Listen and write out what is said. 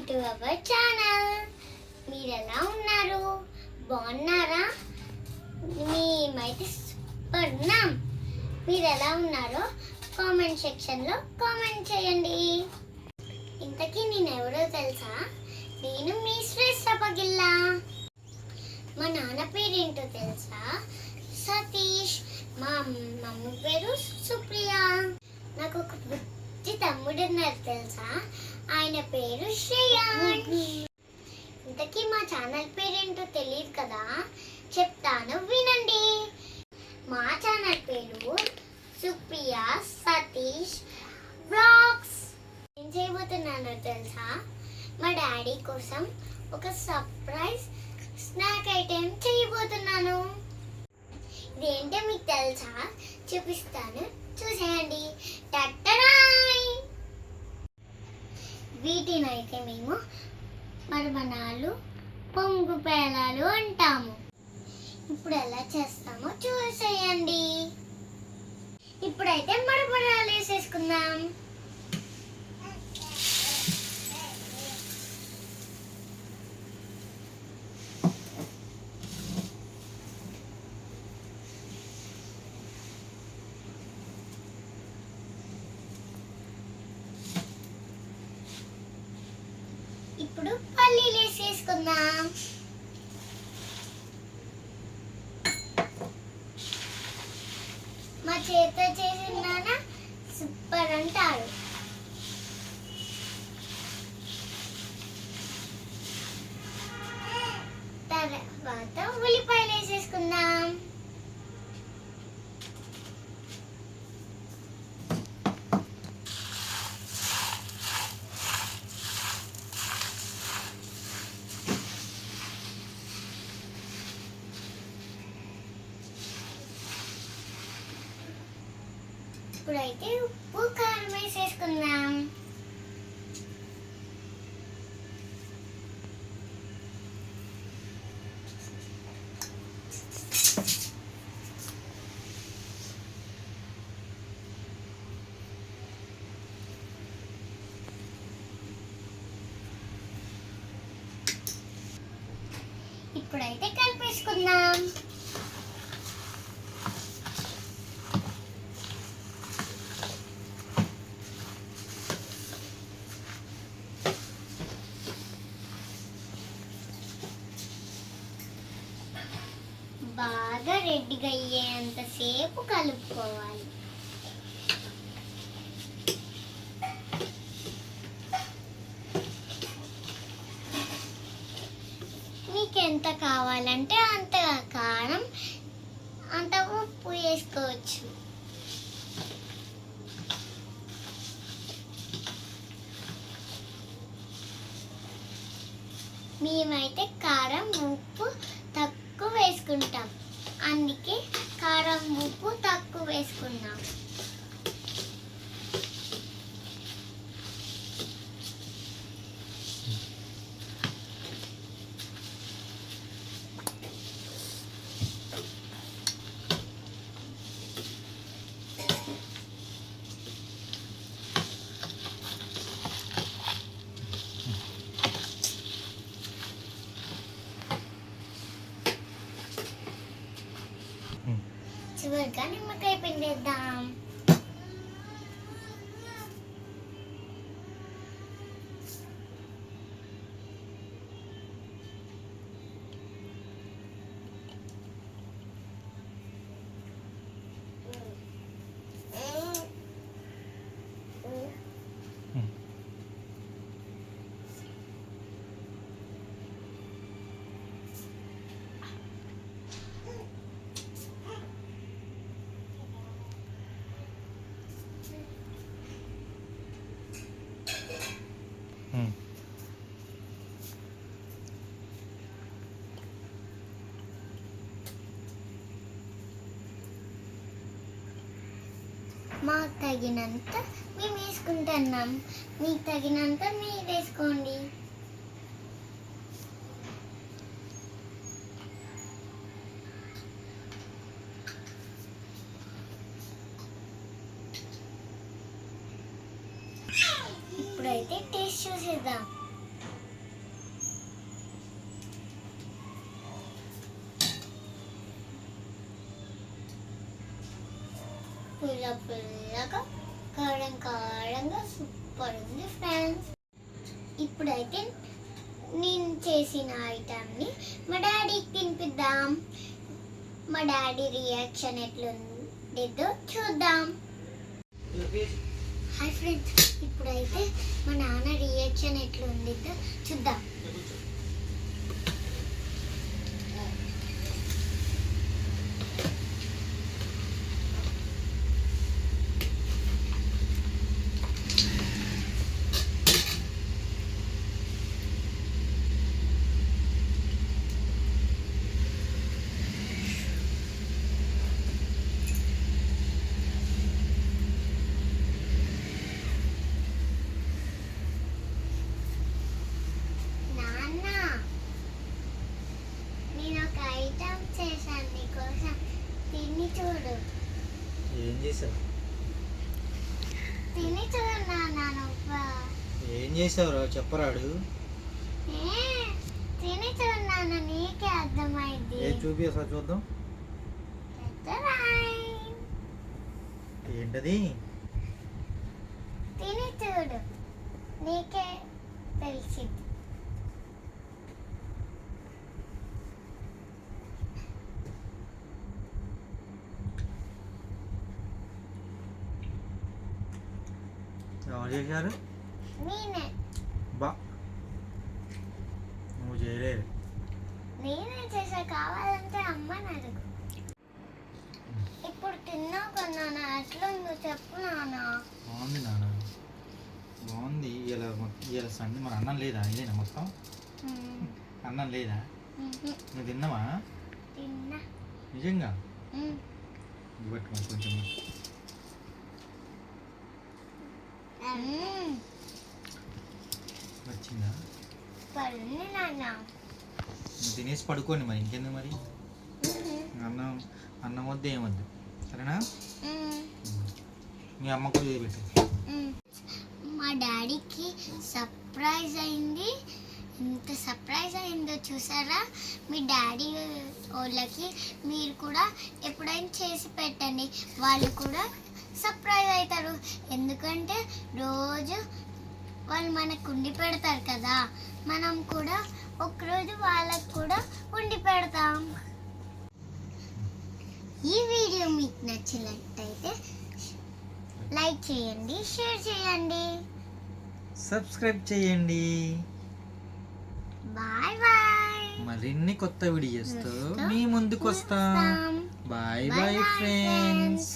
To our channel. మీరు ఎలా ఉన్నారు? బాగున్నారా? మేమైతే సూపర్ ఉన్నాం. మీరు ఎలా ఉన్నారో కామెంట్ సెక్షన్లో కామెంట్ చేయండి. ఇంతకీ నేను ఎవరో తెలుసా? నేను మీ శ్రేష్ఠ పగిల్లా. మా నాన్న పేరేంటో తెలుసా? సతీష్. మా మమ్మీ పేరు సుప్రియ. నాకు ఒక బుజ్జి తమ్ముడు ఉన్నారు తెలుసా? ఆయన పేరు శ్రేయాన్. ఇంతకీ మా ఛానల్ పేరేంటో తెలియదు కదా, చెప్తాను వినండి. మా ఛానల్ పేరు సుప్రియ సతీష్ వ్లాగ్స్. ఏం చేయబోతున్నానో తెలుసా? మా డాడీ కోసం ఒక సర్ప్రైజ్ స్నాక్ ఐటెం చేయబోతున్నాను. ఇదేంటో మీకు తెలుసా? చూపిస్తాను, చూసేయండి. టట్టరాయ్! వీటినైతే మేము మరమనాలు, పొంగు పేలాలు అంటాము. ఇప్పుడు ఎలా చేస్తామో చూసేయండి. ఇప్పుడైతే మరమనాలు వేసేసుకుందాం. ఇప్పుడు పల్లీలు వేసేసుకుందాం. మా చేతితో చేసిన సూపర్ అంటారు. తర్వాత ఉల్లిపాయలు వేసేసుకుందాం. ఇప్పుడైతే ఉప్పు కారం వేసేసుకుందాం. ఇప్పుడైతే కలిపేసుకుందాం. బాగా రెడ్డిగా అయ్యేంతసేపు కలుపుకోవాలి. మీకు ఎంత కావాలంటే అంత కారం, అంత ఉప్పు వేసుకోవచ్చు. మేమైతే కారం ఉప్పు తక్కువ వేసుకుంటాం, అందుకే కారం ఉప్పు తక్కువ వేసుకున్నాం. చివరిగా నిమ్మకాయ పిండేద్దాం. మాకు తగినంత మేము వేసుకుంటున్నాం, మీకు తగినంత మీరు వేసుకోండి. ఇప్పుడైతే టేస్ట్ చూసేద్దాం. పుల్లగా కారం కారంగా సూపర్ ఉంది ఫ్రెండ్స్. ఇప్పుడైతే నేను చేసిన ఐటమ్ని మా డాడీకి తినిపిద్దాం. మా డాడీ రియాక్షన్ ఎట్లుండిద్దో చూద్దాం. హాయ్ ఫ్రెండ్స్, ఇప్పుడైతే మా నాన్న రియాక్షన్ ఎట్లుండిద్దో చూద్దాం. చేశాను నీకోసం, తిని చూడు. ఏం చేసావు? తిని చూడు నాన్న. ఏం చేసావురా చెప్పరాడు. తిని చూడు నాన్న, నీకే అర్థమైంది. ఏ చూపి ఒకసారి చూద్దాం. ఏంటది? తిని చూడు, నీకే తెలిసింది. ఎవరు చేశారు? నేనే. బా నువ్వు చేయలేదు. నేనే చేసా, కావాలంటే అమ్మని అడుగు. ఇప్పుడు తిన్నా కొన్నాను, ఎట్లుందో చెప్పు నాన్న. బాగుంది నాన్న, బాగుంది. ఇలా సండే మరి అన్నం లేదా? ఇదేనా మొత్తం అన్నం లేదా? నువ్వు తిన్నావా? తిన్నా. నిజంగా పట్టుకో కొంచెం. వచ్చిందా? పడుంది నాన్న. నువ్వు తినేసి పడుకోండి మరి, ఇంకెందుకు మరి. అన్నం వద్దు ఏమొద్దు, సరేనా? మీ అమ్మ కూడా పెట్టు. మా డాడీకి సర్ప్రైజ్ అయింది. ఎంత సర్ప్రైజ్ అయిందో చూసారా? మీ డాడీ వాళ్ళకి మీరు కూడా ఎప్పుడైనా చేసి పెట్టండి, వాళ్ళు కూడా సర్ప్రైజ్ అవుతారు. ఎందుకంటే రోజు వాళ్ళు మనకు ఉండి పెడతారు కదా, మనం కూడా ఒకరోజు వాళ్ళకు కూడా ఉండి పెడతాం. ఈ వీడియో మీకు నచ్చినట్టయితే లైక్ చేయండి, షేర్ చేయండి, సబ్స్క్రైబ్ చేయండి. Bye bye. మరిన్ని కొత్త వీడియోస్తో మీ ముందుకు వస్తాం. Bye bye friends.